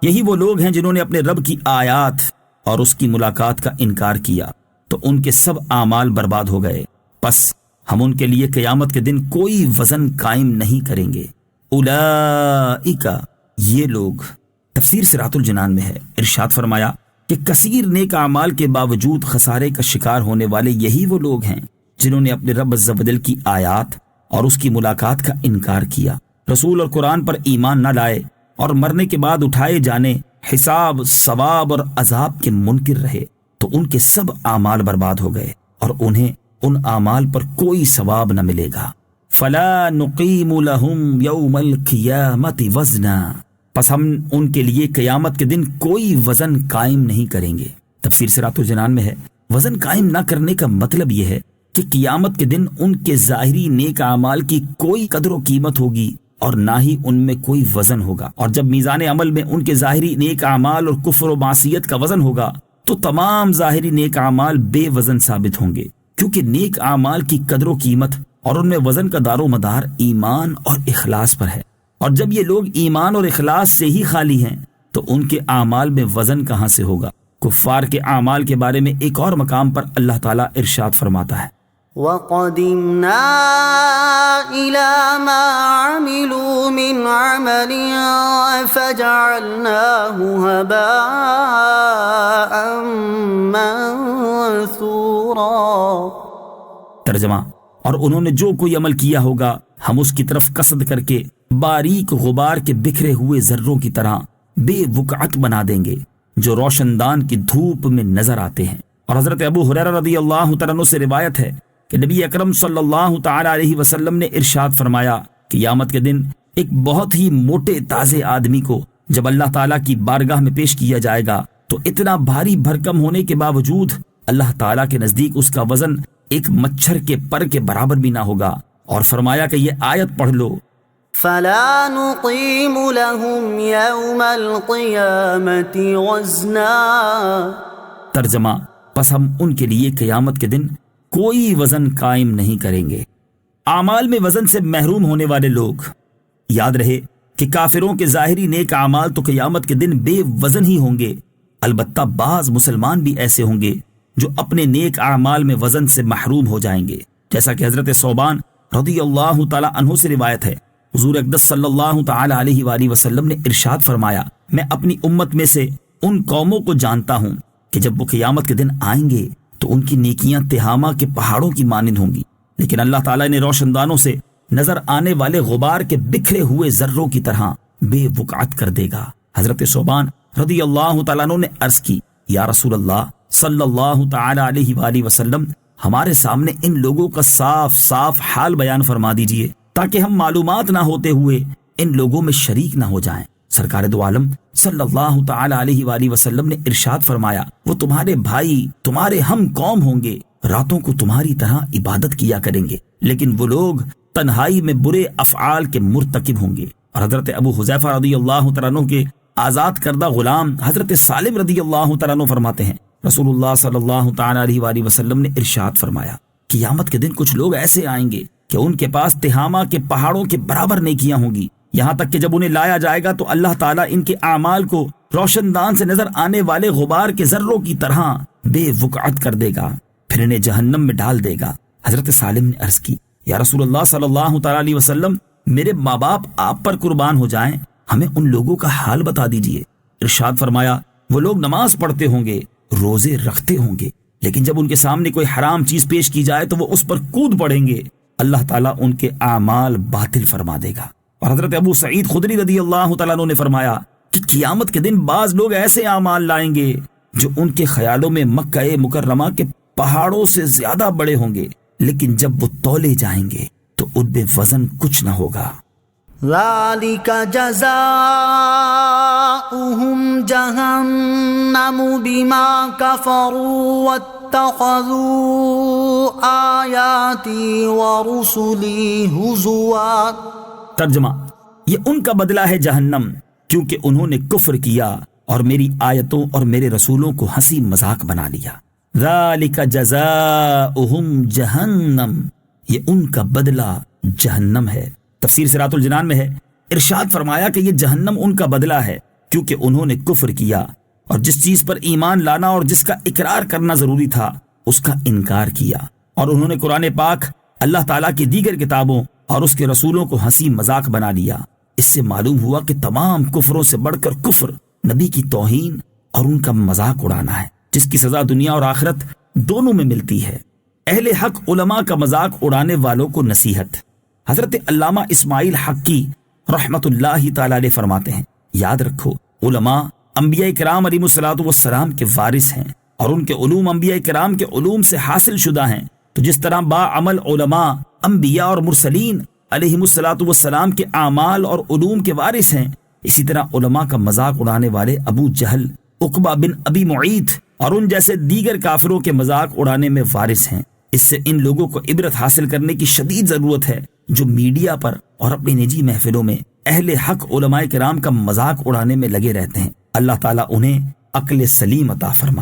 یہی وہ لوگ ہیں جنہوں نے اپنے رب کی آیات اور اس کی ملاقات کا انکار کیا تو ان کے سب اعمال برباد ہو گئے، پس ہم ان کے لیے قیامت کے دن کوئی وزن قائم نہیں کریں گے۔ اولئک، یہ لوگ، تفسیر صراط الجنان میں ہے، ارشاد فرمایا کہ کثیر نیک اعمال کے باوجود خسارے کا شکار ہونے والے یہی وہ لوگ ہیں جنہوں نے اپنے رب عز و جل کی آیات اور اس کی ملاقات کا انکار کیا، رسول اور قرآن پر ایمان نہ لائے اور مرنے کے بعد اٹھائے جانے، حساب، ثواب اور عذاب کے منکر رہے، تو ان کے سب اعمال برباد ہو گئے اور انہیں ان اعمال پر کوئی ثواب نہ ملے گا۔ فلا نقیم لهم یوم القیامت وزنا، پس ہم ان کے لیے قیامت کے دن کوئی وزن قائم نہیں کریں گے۔ تفسیر صراط الجنان میں ہے، وزن قائم نہ کرنے کا مطلب یہ ہے کہ قیامت کے دن ان کے ظاہری نیک اعمال کی کوئی قدر و قیمت ہوگی اور نہ ہی ان میں کوئی وزن ہوگا، اور جب میزان عمل میں ان کے ظاہری نیک اعمال اور کفر و معصیت کا وزن ہوگا تو تمام ظاہری نیک اعمال بے وزن ثابت ہوں گے، کیونکہ نیک اعمال کی قدر و قیمت اور ان میں وزن کا دار و مدار ایمان اور اخلاص پر ہے، اور جب یہ لوگ ایمان اور اخلاص سے ہی خالی ہیں تو ان کے اعمال میں وزن کہاں سے ہوگا۔ کفار کے اعمال کے بارے میں ایک اور مقام پر اللہ تعالیٰ ارشاد فرماتا ہے، وَقَدِمْنَا إِلَى مَا عَمِلُوا مِنْ عَمَلٍ فَجَعَلْنَاهُ هَبَاءً مَنثُورًا۔ ترجمہ، اور انہوں نے جو کوئی عمل کیا ہوگا ہم اس کی طرف قصد کر کے باریک غبار کے بکھرے ہوئے ذروں کی طرح بے وقعت بنا دیں گے جو روشن دان کی دھوپ میں نظر آتے ہیں۔ اور حضرت ابو ہریرہ رضی اللہ تعالیٰ عنہ سے روایت ہے کہ نبی اکرم صلی اللہ تعالی علیہ وسلم نے ارشاد فرمایا، قیامت کے دن ایک بہت ہی موٹے تازے آدمی کو جب اللہ تعالیٰ کی بارگاہ میں پیش کیا جائے گا تو اتنا بھاری بھرکم ہونے کے باوجود اللہ تعالیٰ کے نزدیک اس کا وزن ایک مچھر کے پر کے برابر بھی نہ ہوگا، اور فرمایا کہ یہ آیت پڑھ لو، فَلَا نُقِيمُ لَهُمْ يَوْمَ الْقِيَامَةِ وَزْنًا۔ ترجمہ، پس ہم ان کے لیے قیامت کے دن کوئی وزن قائم نہیں کریں گے۔ اعمال میں وزن سے محروم ہونے والے لوگ، یاد رہے کہ کافروں کے ظاہری نیک اعمال تو قیامت کے دن بے وزن ہی ہوں گے، البتہ بعض مسلمان بھی ایسے ہوں گے جو اپنے نیک اعمال میں وزن سے محروم ہو جائیں گے، جیسا کہ حضرت ثوبان رضی اللہ تعالی عنہ سے روایت ہے، حضور اقدس صلی اللہ تعالی علیہ وآلہ وسلم نے ارشاد فرمایا، میں اپنی امت میں سے ان قوموں کو جانتا ہوں کہ جب وہ قیامت کے دن آئیں گے تو ان کی نیکیاں تہامہ کے پہاڑوں کی مانند ہوں گی، لیکن اللہ تعالیٰ نے روشن دانوں سے نظر آنے والے غبار کے بکھرے ہوئے ذروں کی طرح بے وقعت کر دے گا۔ حضرت ثوبان رضی اللہ تعالیٰ عنہ نے عرض کی، یا رسول اللہ صلی اللہ تعالی علیہ وآلہ وسلم، ہمارے سامنے ان لوگوں کا صاف صاف حال بیان فرما دیجئے تاکہ ہم معلومات نہ ہوتے ہوئے ان لوگوں میں شریک نہ ہو جائیں۔ سرکار دو عالم صلی اللہ تعالی علیہ وآلہ وسلم نے ارشاد فرمایا، وہ تمہارے بھائی، تمہارے ہم قوم ہوں گے، راتوں کو تمہاری طرح عبادت کیا کریں گے، لیکن وہ لوگ تنہائی میں برے افعال کے مرتکب ہوں گے۔ اور حضرت ابو حذیفہ رضی اللہ تعالیٰ عنہ کے آزاد کردہ غلام حضرت سالم رضی اللہ تعالیٰ عنہ فرماتے ہیں، رسول اللہ صلی اللہ تعالی علیہ وآلہ وسلم نے ارشاد فرمایا، قیامت کے دن کچھ لوگ ایسے آئیں گے کہ ان کے پاس تہامہ کے پہاڑوں کے برابر نیکیاں ہوں گی، یہاں تک کہ جب انہیں لایا جائے گا تو اللہ تعالیٰ ان کے اعمال کو روشن دان سے نظر آنے والے غبار کے ذروں کی طرح بے وقعت کر دے گا، پھر انہیں جہنم میں ڈال دے گا۔ حضرت سالم نے عرض کی، یا رسول اللہ صلی اللہ تعالی علیہ وسلم، میرے ماں باپ آپ پر قربان ہو جائیں، ہمیں ان لوگوں کا حال بتا دیجئے۔ ارشاد فرمایا، وہ لوگ نماز پڑھتے ہوں گے، روزے رکھتے ہوں گے، لیکن جب ان کے سامنے کوئی حرام چیز پیش کی جائے تو وہ اس پر کود پڑیں گے، اللہ تعالیٰ ان کے اعمال باطل فرما دے گا۔ اور حضرت ابو سعید خدری رضی اللہ تعالیٰ عنہ نے فرمایا کہ قیامت کے دن بعض لوگ ایسے اعمال لائیں گے جو ان کے خیالوں میں مکہ مکرمہ کے پہاڑوں سے زیادہ بڑے ہوں گے، لیکن جب وہ تولے جائیں گے تو ان میں وزن کچھ نہ ہوگا۔ ذَلِكَ جَزَاؤُهُمْ جَهَنَّمُ بِمَا كَفَرُوا وَاتَّخَذُوا آيَاتِي وَرُسُلِي هُزُوًا۔ ترجمہ، یہ ان کا بدلہ ہے جہنم، کیونکہ انہوں نے کفر کیا اور میری آیتوں اور میرے رسولوں کو ہنسی مذاق بنا لیا۔ ذَلِكَ جَزَاؤُهُمْ جَهَنَّمْ، یہ ان کا بدلہ جہنم ہے۔ تفسیر صراط الجنان میں ہے، ارشاد فرمایا کہ یہ جہنم ان کا بدلہ ہے، کیونکہ انہوں نے کفر کیا اور جس چیز پر ایمان لانا اور جس کا اقرار کرنا ضروری تھا اس کا انکار کیا، اور انہوں نے قرآن پاک، اللہ تعالیٰ کی دیگر کتابوں اور اس کے رسولوں کو ہنسی مذاق بنا لیا۔ اس سے معلوم ہوا کہ تمام کفروں سے بڑھ کر کفر نبی کی توہین اور ان کا مذاق اڑانا ہے، جس کی سزا دنیا اور آخرت دونوں میں ملتی ہے۔ اہل حق علماء کا مذاق اڑانے والوں کو نصیحت۔ حضرت علامہ اسماعیل حقی رحمت اللہ تعالی علیہ فرماتے ہیں، یاد رکھو علماء انبیاء کرام علیہ الصلوۃ والسلام کے وارث ہیں اور ان کے علوم انبیاء کرام کے علوم سے حاصل شدہ ہیں۔ تو جس طرح با عمل علماء انبیاء اور مرسلین علیہ الصلوۃ والسلام کے اعمال اور علوم کے وارث ہیں، اسی طرح علماء کا مذاق اڑانے والے ابو جہل، عقبہ بن ابی معیط اور ان جیسے دیگر کافروں کے مذاق اڑانے میں وارث ہیں۔ اس سے ان لوگوں کو عبرت حاصل کرنے کی شدید ضرورت ہے جو میڈیا پر اور اپنی نجی محفلوں میں اہل حق علماء کرام کا مذاق اڑانے میں لگے رہتے ہیں۔ اللہ تعالیٰ انہیں عقل سلیم عطا فرمائے۔